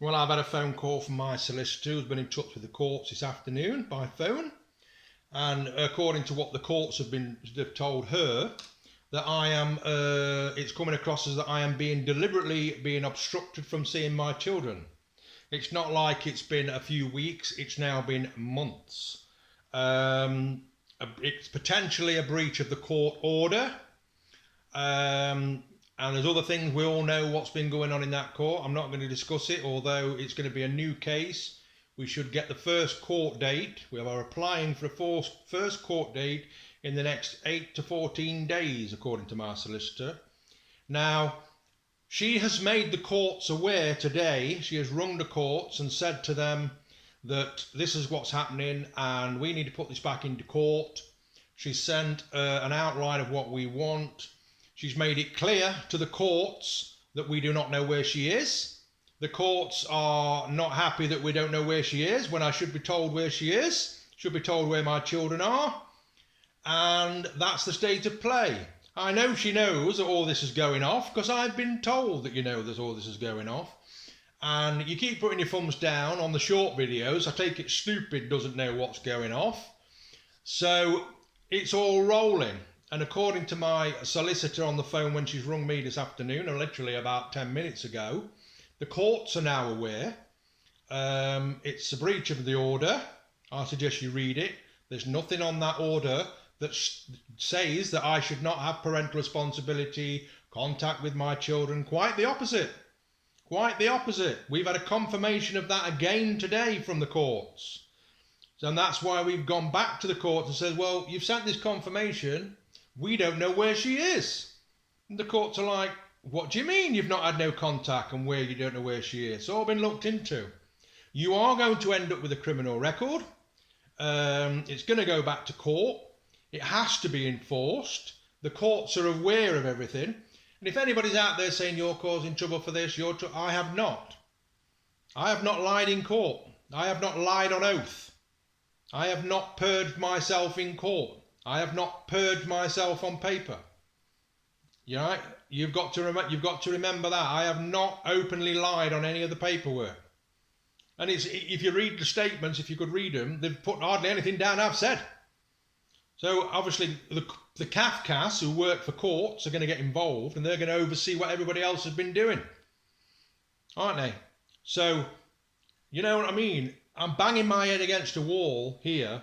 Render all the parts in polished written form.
Well, I've had a phone call from my solicitor who's been in touch with the courts this afternoon by phone, and according to what the courts have told her, that I am, it's coming across as that I am deliberately being obstructed from seeing my children. It's not like it's been a few weeks, it's now been months. It's potentially a breach of the court order. And there's other things. We all know what's been going on in that court. I'm not going to discuss it, although it's going to be a new case. We should get the first court date. We are applying for a first court date in the next 8 to 14 days, according to my solicitor. Now, she has made the courts aware today. She has rung the courts and said to them that this is what's happening and we need to put this back into court. She sent an outline of what we want. She's made it clear to the courts that we do not know where she is. The courts are not happy that we don't know where she is when I should be told where she is, should be told where my children are. And that's the state of play. I know she knows that all this is going off because I've been told that that all this is going off. And you keep putting your thumbs down on the short videos. I take it stupid doesn't know what's going off. So it's all rolling. And according to my solicitor on the phone when she's rung me this afternoon, or literally about 10 minutes ago, the courts are now aware. It's a breach of the order. I suggest you read it. There's nothing on that order that says that I should not have parental responsibility, contact with my children. Quite the opposite. Quite the opposite. We've had a confirmation of that again today from the courts. And that's why we've gone back to the courts and said, well, you've sent this confirmation. We don't know where she is. And the courts are like, what do you mean you've not had no contact and where you don't know where she is? It's all been looked into. You are going to end up with a criminal record. It's going to go back to court. It has to be enforced. The courts are aware of everything. And if anybody's out there saying you're causing trouble for this, I have not. I have not lied in court. I have not lied on oath. I have not purged myself in court. I have not purged myself on paper. You've got to remember that. I have not openly lied on any of the paperwork. And if you read the statements, if you could read them, they've put hardly anything down I've said. So obviously the CAFCAS who work for courts are going to get involved and they're going to oversee what everybody else has been doing. Aren't they? So, you know what I mean? I'm banging my head against a wall here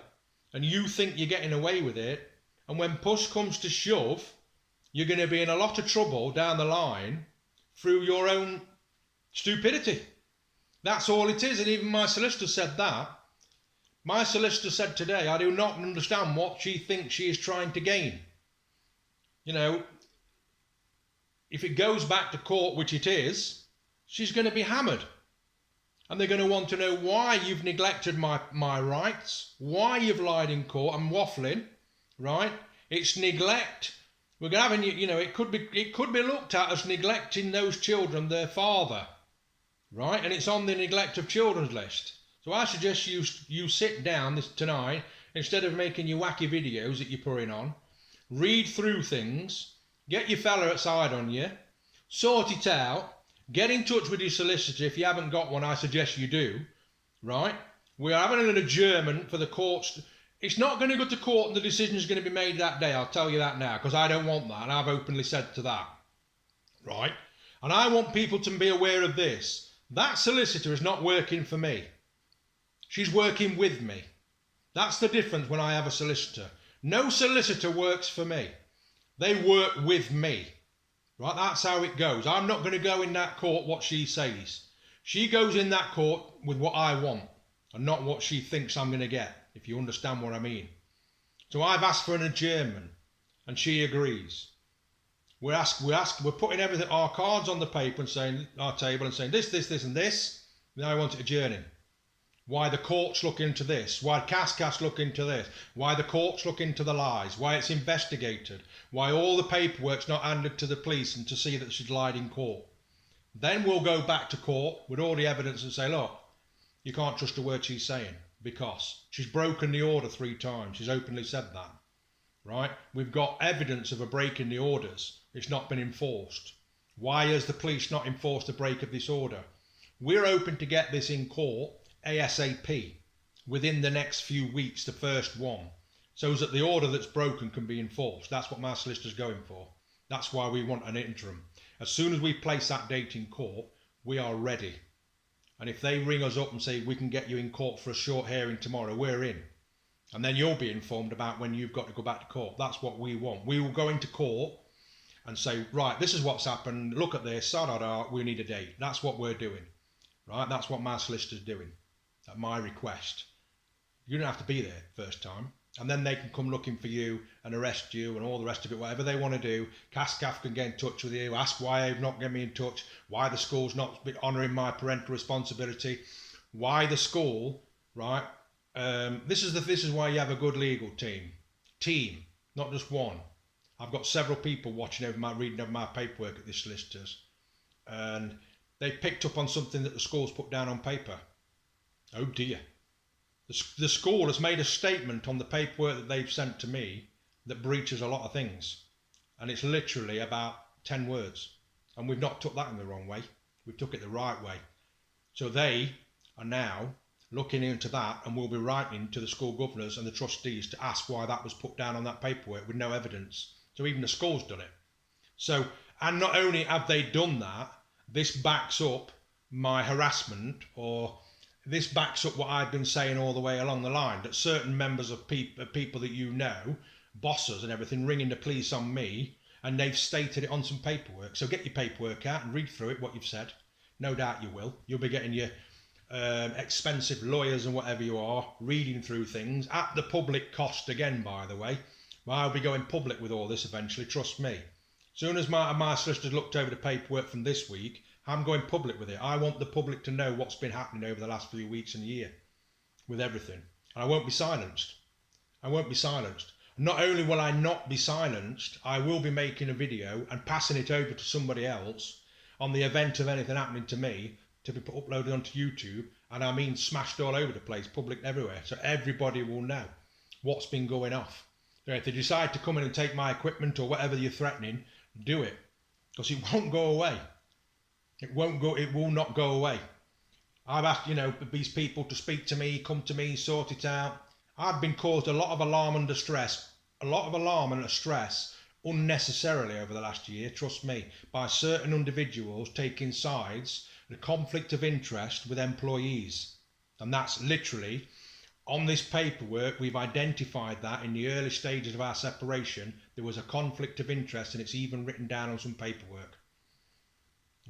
and you think you're getting away with it. And when push comes to shove, you're going to be in a lot of trouble down the line through your own stupidity. That's all it is. And even my solicitor said that. My solicitor said today, I do not understand what she thinks she is trying to gain. If it goes back to court, which it is, she's going to be hammered. And they're going to want to know why you've neglected my rights, why you've lied in court. I'm waffling, right? It's neglect. We're going to have, it could be looked at as neglecting those children, their father, right? And it's on the neglect of children's list. So I suggest you sit down tonight, instead of making your wacky videos that you're putting on, read through things, get your fella outside on you, sort it out, get in touch with your solicitor. If you haven't got one, I suggest you do, right? We're having an adjournment for the courts. It's not going to go to court and the decision is going to be made that day, I'll tell you that now, because I don't want that, and I've openly said to that, right? And I want people to be aware of this. That solicitor is not working for me. She's working with me. That's the difference when I have a solicitor. No solicitor works for me. They work with me. Right? That's how it goes. I'm not going to go in that court what she says. She goes in that court with what I want and not what she thinks I'm going to get, if you understand what I mean. So I've asked for an adjournment and she agrees. We're putting everything, our cards on the paper and saying, our table and saying this and this. Now I want it adjourning. Why the courts look into this, why CAFCAS look into this, why the courts look into the lies, why it's investigated, why all the paperwork's not handed to the police and to see that she's lied in court. Then we'll go back to court with all the evidence and say, look, you can't trust a word she's saying because she's broken the order 3 times. She's openly said that, right? We've got evidence of a break in the orders. It's not been enforced. Why has the police not enforced the break of this order? We're hoping to get this in court ASAP, within the next few weeks, the first one, so that the order that's broken can be enforced. That's what my solicitor's going for. That's why we want an interim. As soon as we place that date in court, we are ready. And if they ring us up and say we can get you in court for a short hearing tomorrow, we're in. And then you'll be informed about when you've got to go back to court. That's what we want. We will go into court and say, right, this is what's happened, look at this, we need a date. That's what we're doing, right? That's what my solicitor's doing, at my request. You don't have to be there first time. And then they can come looking for you and arrest you and all the rest of it, whatever they want to do. CASCAF can get in touch with you, ask why they've not get me in touch, why the school's not honouring my parental responsibility, why the school, right? This is why you have a good legal team, not just one. I've got several people reading over my paperwork at this solicitors, and they picked up on something that the school's put down on paper. Oh dear. The school has made a statement on the paperwork that they've sent to me that breaches a lot of things, and it's literally about 10 words, and we've not took that in the wrong way, we took it the right way. So they are now looking into that, and we'll be writing to the school governors and the trustees to ask why that was put down on that paperwork with no evidence. So even the school's done it. So, and not only have they done that, this backs up my harassment, or this backs up what I've been saying all the way along the line, that certain members of people that you know, bosses and everything, ringing the police on me, and they've stated it on some paperwork. So get your paperwork out and read through it, what you've said. No doubt you will. You'll be getting your expensive lawyers and whatever you are, reading through things, at the public cost again, by the way. Well, I'll be going public with all this eventually, trust me. As soon as my solicitor's looked over the paperwork from this week, I'm going public with it. I want the public to know what's been happening over the last few weeks and year with everything. And I won't be silenced. I won't be silenced. Not only will I not be silenced, I will be making a video and passing it over to somebody else on the event of anything happening to me to be uploaded onto YouTube, and I mean smashed all over the place, public everywhere, so everybody will know what's been going off. So if they decide to come in and take my equipment or whatever you're threatening, do it, because it won't go away. It will not go away. I've asked, these people to speak to me, come to me, sort it out. I've been caused a lot of alarm and distress, unnecessarily over the last year, trust me, by certain individuals taking sides, the conflict of interest with employees. And that's literally, on this paperwork, we've identified that in the early stages of our separation, there was a conflict of interest, and it's even written down on some paperwork.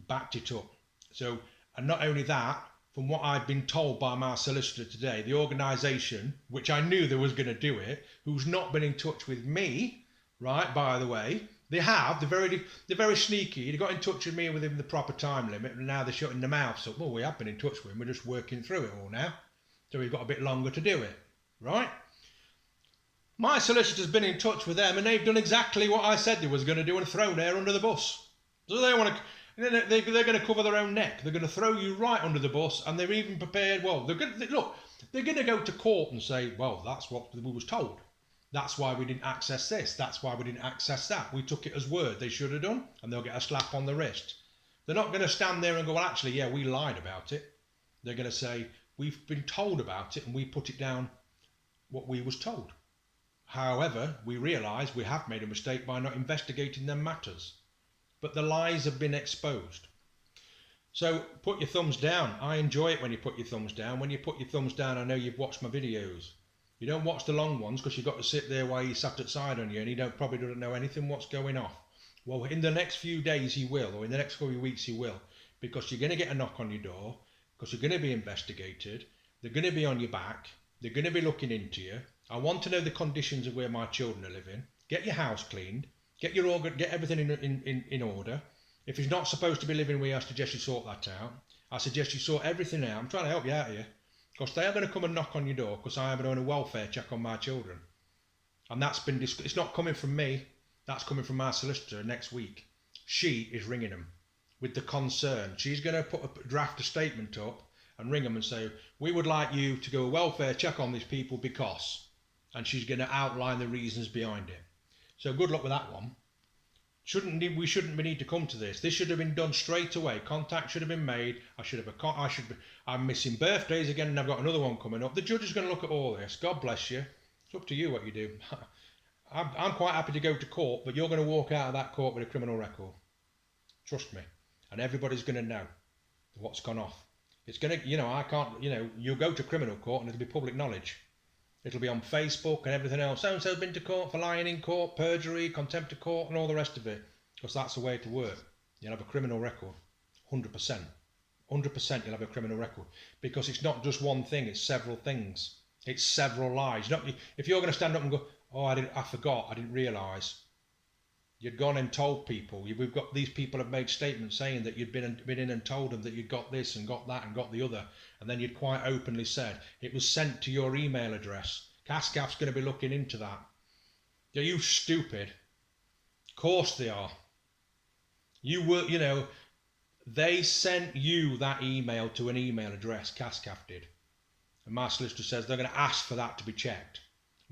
Backed it up. So, and not only that, from what I've been told by my solicitor today, the organisation, which I knew they was going to do it, who's not been in touch with me, right, by the way, they're very sneaky. They got in touch with me within the proper time limit, and now they're shutting their mouths up. Well, we have been in touch with them, we're just working through it all now. So we've got a bit longer to do it, right? My solicitor's been in touch with them, and they've done exactly what I said they was going to do and thrown her under the bus. So they want to... They're going to cover their own neck. They're going to throw you right under the bus, and they're even prepared. Well, they're going to go to court and say, well, that's what we was told. That's why we didn't access this. That's why we didn't access that. We took it as word. They should have done, and they'll get a slap on the wrist. They're not going to stand there and go, well, actually, yeah, we lied about it. They're going to say, we've been told about it, and we put it down what we was told. However, we realise we have made a mistake by not investigating them matters. But the lies have been exposed. So put your thumbs down. I enjoy it when you put your thumbs down. When you put your thumbs down, I know you've watched my videos. You don't watch the long ones because you've got to sit there while he sat outside on you, and he probably doesn't know anything what's going on. Well, in the next few days he will, or in the next few weeks he will, because you're going to get a knock on your door, because you're going to be investigated. They're going to be on your back. They're going to be looking into you. I want to know the conditions of where my children are living. Get your house cleaned. Get everything in order. If he's not supposed to be living where, I suggest you sort that out. I suggest you sort everything out. I'm trying to help you out here. Because they are going to come and knock on your door because I am doing a welfare check on my children. And that's been it's not coming from me. That's coming from my solicitor next week. She is ringing them with the concern. She's going to draft a statement up and ring them and say, we would like you to do a welfare check on these people because... And she's going to outline the reasons behind it. So good luck with that one. We shouldn't need to come to this. This should have been done straight away. Contact should have been made. I'm missing birthdays again, and I've got another one coming up. The judge is going to look at all this. God bless you. It's up to you what you do. I'm quite happy to go to court, but you're going to walk out of that court with a criminal record. Trust me. And everybody's going to know what's gone off. It's going to, I can't, you'll go to criminal court and it'll be public knowledge. It'll be on Facebook and everything else. So-and-so's been to court for lying in court, perjury, contempt of court, and all the rest of it. Because that's the way to work. You'll have a criminal record. 100%. 100% you'll have a criminal record. Because it's not just one thing, it's several things. It's several lies. If you're going to stand up and go, oh, I forgot, I didn't realise. You'd gone and told people. These people have made statements saying that you'd been in and told them that you'd got this and got that and got the other, and then you'd quite openly said it was sent to your email address. CASCAF's going to be looking into that. Are you stupid? Of course they are. They sent you that email to an email address. CASCAF did, and my solicitor says they're going to ask for that to be checked.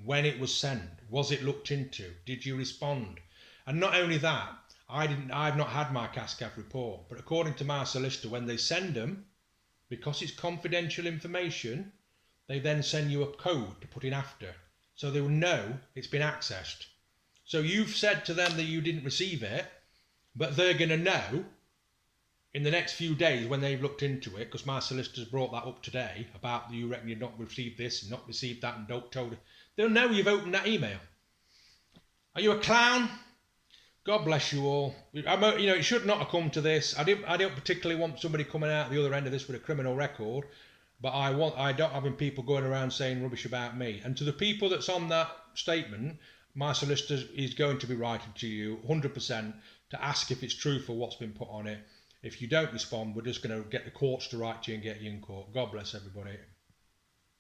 When it was sent, was it looked into? Did you respond? And not only that, I've not had my CASCAF report, but according to my solicitor, when they send them, because it's confidential information, they then send you a code to put in after, so they will know it's been accessed. So you've said to them that you didn't receive it, but they're going to know in the next few days when they've looked into it, because my solicitor's brought that up today about you reckon you've not received this and not received that and don't told it. They'll know you've opened that email. Are you a clown? God bless you all. It should not have come to this. I don't particularly want somebody coming out the other end of this with a criminal record, but I don't having people going around saying rubbish about me. And to the people that's on that statement, my solicitor is going to be writing to you 100% to ask if it's truthful what's been put on it. If you don't respond, we're just going to get the courts to write to you and get you in court. God bless everybody.